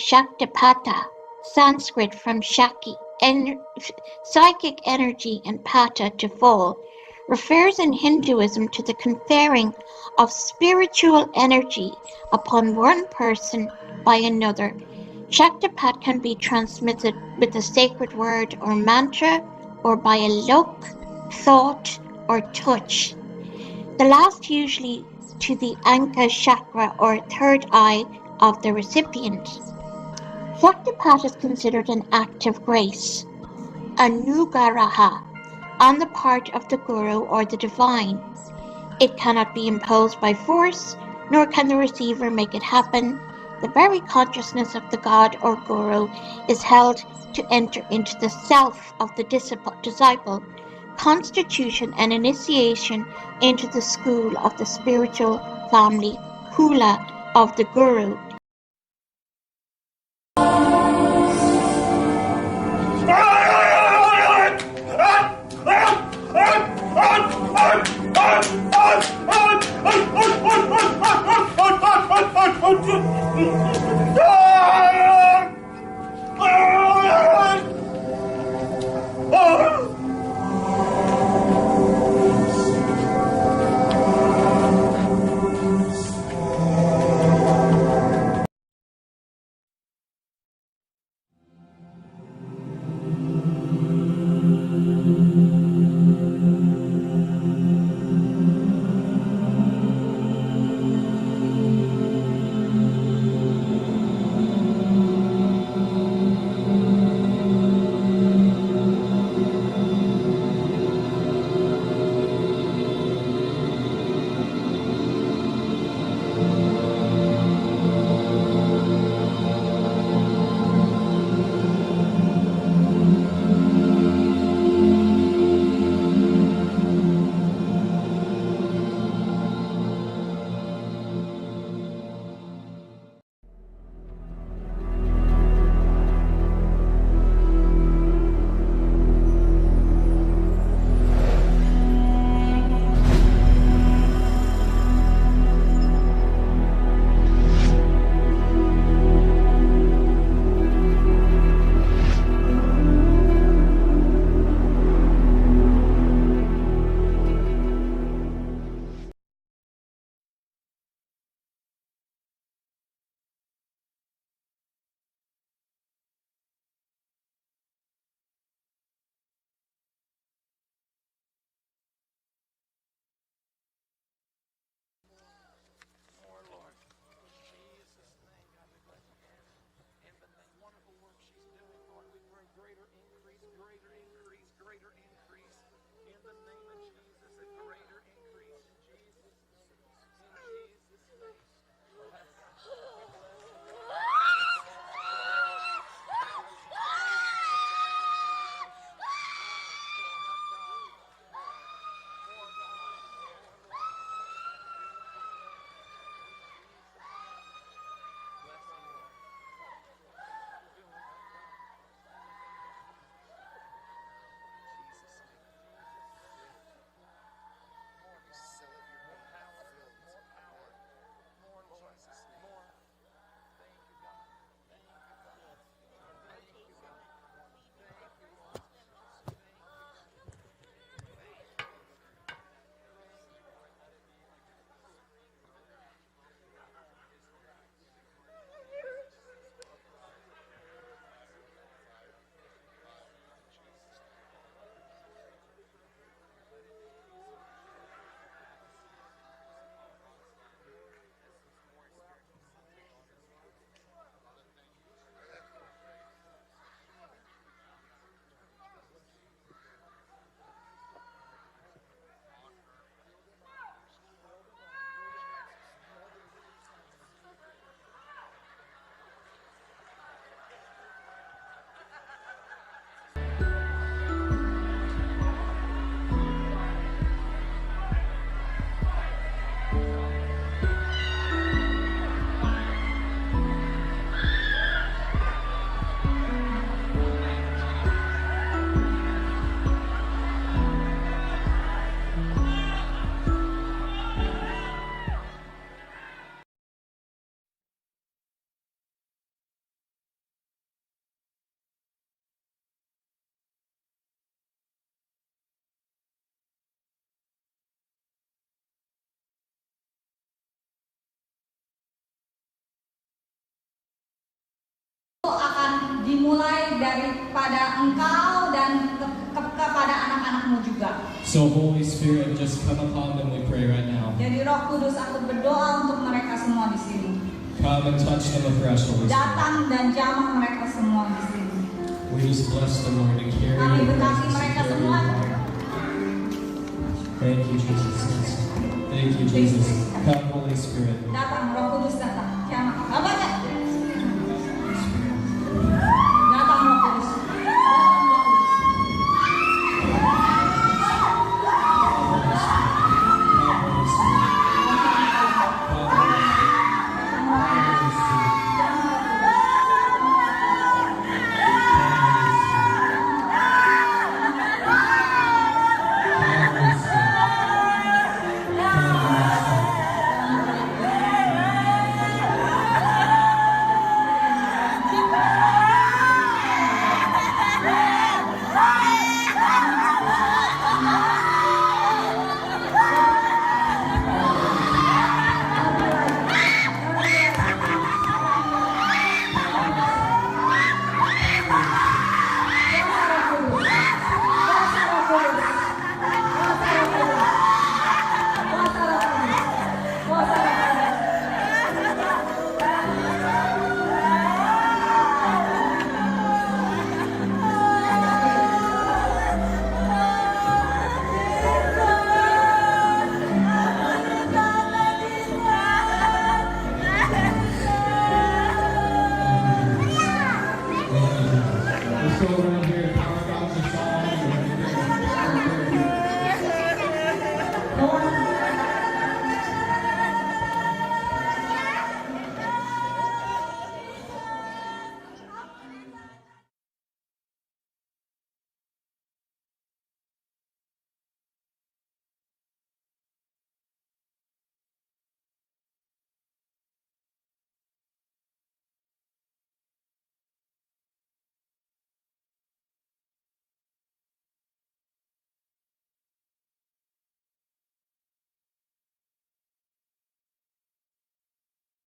Shaktapata, Sanskrit from Shakti, psychic energy, and Pata, to fall, refers in Hinduism to the conferring of spiritual energy upon one person by another. Shaktipat can be transmitted with a sacred word or mantra, or by a look, thought, or touch. The last usually to the Anka chakra or third eye of the recipient. Shaktipat is considered an act of grace, anugaraha, on the part of the guru or the divine. It cannot be imposed by force, nor can the receiver make it happen. The very consciousness of the god or guru is held to enter into the self of the disciple, constitution and initiation into the school of the spiritual family, kula, of the guru. daripada engkau dan kepada anak-anakmu juga. So Holy Spirit, just come upon them, we pray right now. Jadi Roh Kudus, aku berdoa untuk mereka semua di sini. Come and touch them afresh, Holy Spirit. Datang dan jamah mereka semua di sini. We just bless the Lord and carry Kami your berkati presence, mereka carry semua. your heart. Thank you, Jesus. Thank you, Jesus. Come, Holy Spirit. Datang Roh Kudus, datang. Jamah. Abang. Datang Roh Kudus. Datang Roh Kudus. Come, Holy Spirit. Come, Holy Spirit. Let's go around here.